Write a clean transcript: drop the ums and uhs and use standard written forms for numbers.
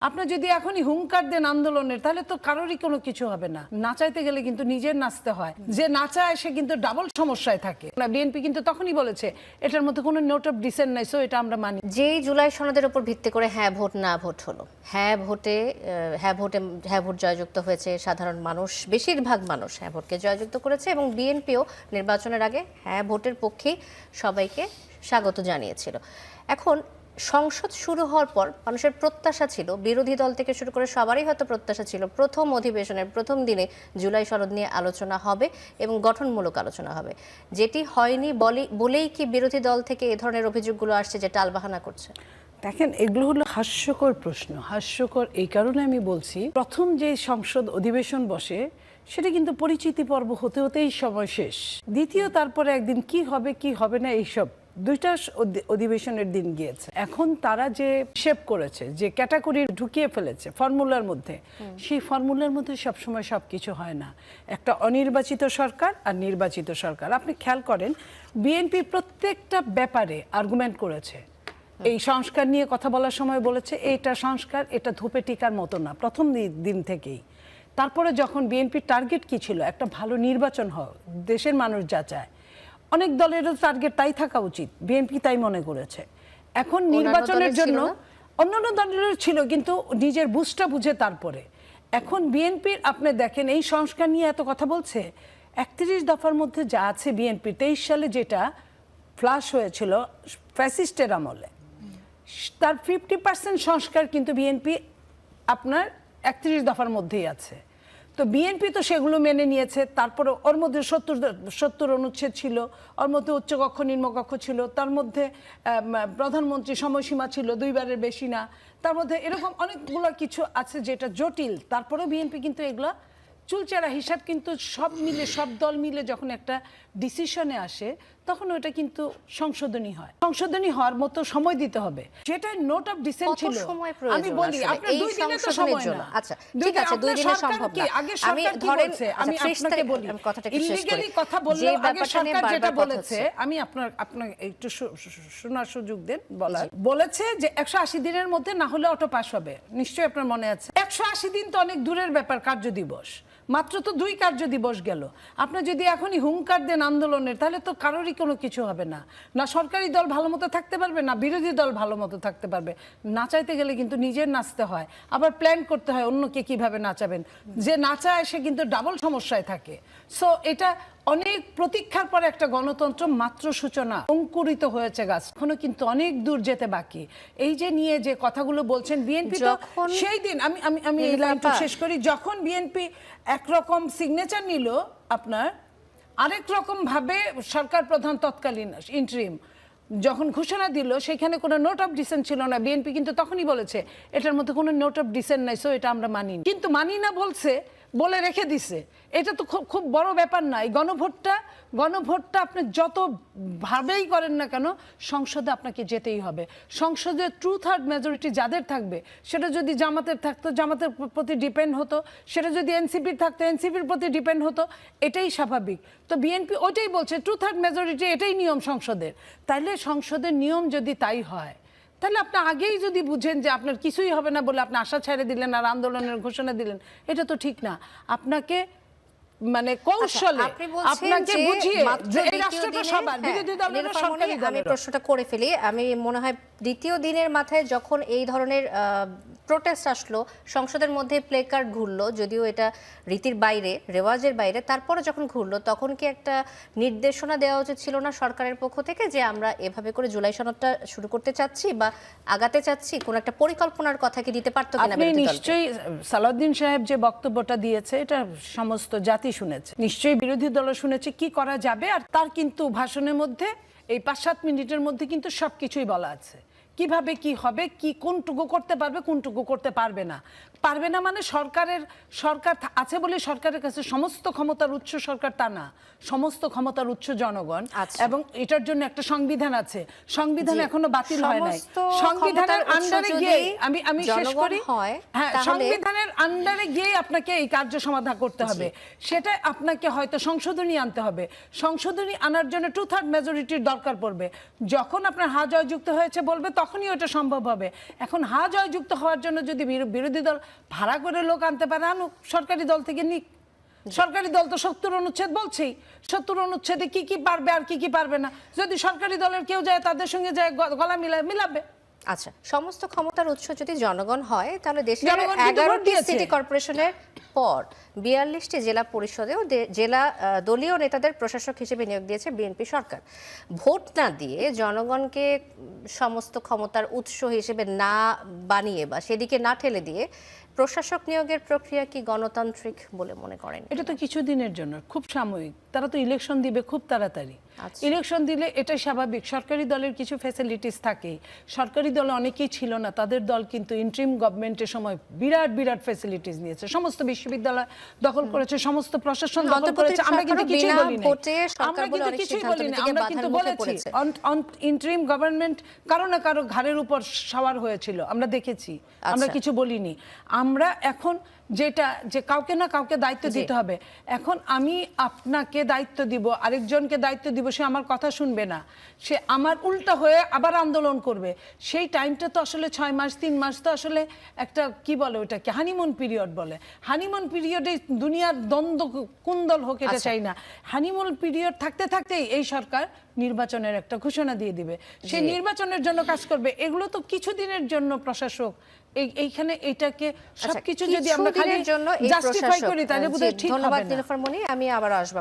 আপনি যদি এখনই হুঙ্কার দেন আন্দোলনের তাহলে তো কারোরই কোনো কিছু হবে না। নাচাইতে গেলে কিন্তু নিজের নাচতে হয়, যে নাচায় সে কিন্তু ডাবল সমস্যায় থাকে। বিএনপি কিন্তু তখনই বলেছে এটার মধ্যে কোনো নোট অফ ডিসেন্ট নাই, সো এটা আমরা মানি। যেই জুলাই সনদের উপর ভিত্তি করে হ্যাঁ ভোট না ভোট হলো, হ্যাঁ ভোট জয়যুক্ত হয়েছে, সাধারণ মানুষ বেশিরভাগ মানুষ হ্যাঁ ভোটকে জয়যুক্ত করেছে এবং বিএনপিও নির্বাচনের আগে হ্যাঁ ভোটের পক্ষেই সবাইকে স্বাগত জানিয়েছিল। এখন সংসদ শুরু হওয়ার পর মানুষের প্রত্যাশা ছিল, বিরোধী দল থেকে শুরু করে সবারই হয়তো প্রত্যাশা ছিল, প্রথম অধিবেশনের প্রথম দিনে জুলাই সনদ নিয়ে আলোচনা হবে এবং গঠনমূলক আলোচনা হবে। যেটি হয়নি বলেই কি বিরোধী দল থেকে এ ধরনের অভিযোগগুলো আসছে যে টালবাহানা করছে? দেখেন, এগুলো হলো হাস্যকর প্রশ্ন। হাস্যকর এই কারণে আমি বলছি, প্রথম যে সংসদ অধিবেশন বসে সেটা কিন্তু পরিচিতি পর্ব হতে হতেই সময় শেষ। দ্বিতীয় তারপরে একদিন কি হবে কি হবে না এইসব দুইটা অধিবেশনের দিন গিয়েছে। এখন তারা যে শেপ করেছে, যে ক্যাটাগরি ঢুকিয়ে ফেলেছে ফর্মুলার মধ্যে, সেই ফর্মুলার মধ্যে সবসময় সবকিছু হয় না। একটা অনির্বাচিত সরকার আর নির্বাচিত সরকার, আপনি খেয়াল করেন বিএনপি প্রত্যেকটা ব্যাপারে আর্গুমেন্ট করেছে। এই সংস্কার নিয়ে কথা বলার সময় বলেছে এটা সংস্কার, এটা ধূপে টিকার মতো না, প্রথম দিন থেকেই। তারপরে যখন বিএনপির টার্গেট কি ছিল, একটা ভালো নির্বাচন হয়, দেশের মানুষ যা চায়, অনেক দলেরও টার্গেট তাই থাকা উচিত, বিএনপি তাই মনে করেছে। এখন নির্বাচনের জন্য অন্যান্য দলেরও ছিল, কিন্তু নিজের বুঝটা বুঝে তারপরে। এখন বিএনপির আপনি দেখেন এই সংস্কার নিয়ে এত কথা বলছে, 31 দফার মধ্যে যা আছে বিএনপি 23 সালে যেটা ফ্লাশ হয়েছিল ফ্যাসিস্টের আমলে, তার 50% সংস্কার কিন্তু বিএনপি আপনার 31 দফার মধ্যেই আছে। তো বিএনপি তো সেগুলো মেনে নিয়েছে। তারপরে ওর মধ্যে 70 অনুচ্ছেদ ছিল, ওর মধ্যে উচ্চকক্ষ নিম্নকক্ষ ছিল, তার মধ্যে প্রধানমন্ত্রী সময়সীমা ছিল 2 বারের বেশি না, তার মধ্যে এরকম অনেকগুলো কিছু আছে যেটা জটিল। তারপরেও বিএনপি কিন্তু এগুলো চুলচেরা হিসাব কিন্তু সব মিলে, সব দল মিলে যখন একটা ডিসিশনে আসে তখন ওটা কিন্তু সংশোধনী হয়। সংশোধনী হওয়ার মতো সময় দিতে হবে। যেটা নোট অফ ডিসেন্ট ছিল, আমি বলি আপনার 2 দিনের তো সময় না। আচ্ছা ঠিক আছে, 2 দিনে সম্ভব না। আমি ধরেন আমি আপনাকে বলি, ইলিগালি কথা বললে আগে সরকার যেটা বলেছে, আমি আপনার একটু শোনার সুযোগ দেন বলার। বলেছে যে 180 দিনের মধ্যে না হলে অটো পাস হবে। নিশ্চয়ই আপনার মনে আছে। 180 দিন তো অনেক দূরের ব্যাপার, কার্য দিবস মাত্র তো 2 কার্য দিবস গেল। আপনি যদি এখনই হুঙ্কার দেন আন্দোলনের তাহলে তো কারোরই কোনো কিছু হবে না। না সরকারি দল ভালো মতো থাকতে পারবে, না বিরোধী দল ভালো মতো থাকতে পারবে। নাচাইতে গেলে কিন্তু নিজের নাচতে হয়, আবার প্ল্যান করতে হয় অন্যকে কিভাবে নাচাবেন। যে নাচায় সে কিন্তু ডাবল সমস্যায় থাকে। সো এটা অনেক প্রতীক্ষার পর একটা গণতন্ত্র মাত্র সূচনা, অঙ্কুরিত হয়েছে গাছ, এখনো কিন্তু অনেক দূর যেতে বাকি। এই যে নিয়ে যে কথাগুলো বলছেন বিএনপি, তো সেই দিন আমি এই লাইনটা শেষ করি, যখন বিএনপি একরকম সিগনেচার নিল, আপনার আরেক রকম ভাবে সরকার প্রধান তৎকালীন ইন্টারিম যখন ঘোষণা দিল, সেখানে কোনো নোট অফ ডিসেন্ট ছিল না। বিএনপি কিন্তু তখনই বলেছে এটার মধ্যে কোনো নোট অফ ডিসেন্ট নাই, সো এটা আমরা মানি। কিন্তু মানি না বলছে, বলে রেখে দিছে। এটা তো খুব বড় ব্যাপার না। এই গণভোটটা আপনি যত ভাবেই করেন না কেন, সংসদে আপনাকে যেতেই হবে। সংসদে 2/3 মেজরিটি যাদের থাকবে, সেটা যদি জামাতের থাকতো জামাতের প্রতি ডিপেন্ড হতো, সেটা যদি এনসিপির থাকতো এনসিপির প্রতি ডিপেন্ড হতো, এটাই স্বাভাবিক। তো বিএনপি ওইটাই বলছে 2/3 মেজরিটি, এটাই নিয়ম সংসদের। তাইলে সংসদের নিয়ম যদি তাই হয়, তাহলে আপনি আগেই যদি বুঝেন যে আপনার কিছুই হবে না বলে আপনি আশা ছেড়ে দিলেন আর আন্দোলনের ঘোষণা দিলেন, এটা তো ঠিক না। আপনাকে মানে কৌশলে আপনাকে বুঝিয়ে যে এই রাষ্ট্রটা সবার, বিরোধী দলের সরকারি দলের। আমি প্রশ্নটা করে ফেলি। আমি মনে হয় দ্বিতীয় দিনের মাথায় যখন এই ধরনের প্রোটেস্ট আসলো, সংসদের মধ্যে প্লে কার্ড ঘুরলো, যদিও এটা রীতির বাইরে, রেওয়াজের বাইরে, তারপরে যখন ঘুরলো তখন কি একটা নির্দেশনা দেওয়া উচিত ছিল না সরকারের পক্ষ থেকে, যে আমরা এভাবে করে জুলাই সনদটা শুরু করতে চাচ্ছি বা আগাতে চাচ্ছি, কোন একটা পরিকল্পনার কথা কি দিতে পারতো কিনা? আপনি নিশ্চয়ই সালাউদ্দিন সাহেব যে বক্তব্যটা দিয়েছে এটা সমস্ত জাতি শুনেছে, নিশ্চয়ই বিরোধী দল শুনেছে কি করা যাবে। আর তার কিন্তু ভাষণের মধ্যে এই 5-7 মিনিটের মধ্যে কিন্তু সবকিছুই বলা আছে, কিভাবে কি হবে, কি কোনটুকু করতে পারবে কোনটুকু করতে পারবে না। মানে সরকার আছে বলে সরকারের কাছে সমস্ত ক্ষমতার উৎস সরকার তা না, সমস্ত ক্ষমতার উৎস জনগণ। এবং এটার জন্য একটা সংবিধান আছে, সংবিধান এখনো বাতিল হয় নাই। সংবিধানের আন্ডারে গিয়ে আমি শেষ করি, হ্যাঁ, সংবিধানের আন্ডারে গিয়ে আপনাকে এই কার্য সমাধান করতে হবে। সেটা আপনাকে হয়তো সংশোধনী আনতে হবে। সংশোধনী আনার জন্য 2/3 মেজরিটির দরকার পড়বে। যখন আপনার হা জয়যুক্ত হয়েছে বলবে তখন তখনই ওটা সম্ভব হবে। এখন জয়যুক্ত হওয়ার জন্য যদি বিরোধী দল ভাড়া করে লোক আনতে পারে, আনুক, সরকারি দল থেকে নিক। সরকারি দল তো 70 অনুচ্ছেদ বলছেই, 70 অনুচ্ছেদে কি কি পারবে আর কি কি পারবে না, যদি সরকারি দলের কেউ যায় তাদের সঙ্গে যায় গলা মিলাবে। আচ্ছা, সমস্ত ক্ষমতার উৎস যদি জনগণ হয়, তাহলে দেশের জনগণ কিন্তু ভোট 11টি দিয়েছে। সিটি কর্পোরেশনের পর 42টি জেলা পরিষদেও জেলা দলীয় নেতাদের প্রশাসক হিসেবে নিয়োগ দিয়েছে বিএনপি সরকার। ভোট না দিয়ে জনগণকে সমস্ত ক্ষমতার উৎস হিসেবে না বানিয়ে বা সেদিকে না ঠেলে দিয়ে প্রশাসক নিয়োগের প্রক্রিয়া কি গণতান্ত্রিক বলে মনে করেন? এটা তো কিছুদিনের জন্য, খুব সাময়িক। তারা তো ইলেকশন দিবে খুব তাড়াতাড়ি। ইলেকশন দিলে এটাই স্বাভাবিক। সরকারি দলের কিছু ফ্যাসিলিটিস থাকে। সরকারি দলে অনেকেই ছিল না, তাদের দল কিন্তু ইন্টারিম গভর্নমেন্টের সময় বিরাট বিরাট ফ্যাসিলিটিস নিয়েছে। সমস্ত বিশ্ববিদ্যালয় দখল করেছে, সমস্ত প্রশাসন দখল করেছে। আমরা কিন্তু কিছুই বলি না, আমরা কিন্তু কিছুই বলি না। আমরা কিন্তু বলেছি ইন্টারিম গভর্নমেন্ট কারো না কারো ঘাড়ের উপর সওয়ার হয়েছিল, আমরা দেখেছি, আমরা কিছু বলিনি। আমরা এখন যেটা যে কাউকে না কাউকে দায়িত্ব দিতে হবে। এখন আমি আপনাকে দায়িত্ব দিব, আরেকজনকে দায়িত্ব দিব, সে আমার কথা শুনবে না, সে আমার উল্টা হয়ে আবার আন্দোলন করবে। সেই টাইমটা তো আসলে 6 মাস 3 মাস তো আসলে একটা কি বলে ওটাকে হানিমুন পিরিয়ড বলে। হানিমুন পিরিয়ডে দুনিয়ার দ্বন্দ্ব কুন্দল হোক এটা চাই না। হানিমুন পিরিয়ড থাকতে থাকতেই এই সরকার নির্বাচনের একটা ঘোষণা দিয়ে দিবে, সেই নির্বাচনের জন্য কাজ করবে। এগুলো তো কিছুদিনের জন্য প্রশাসক এইখানে এটাকে সবকিছু যদি আমরা খালি জাস্টিফাই করি তাহলে বোধহয় ঠিক হবে না। ধন্যবাদ নীলুফার মনি, আমি আবার আসবো।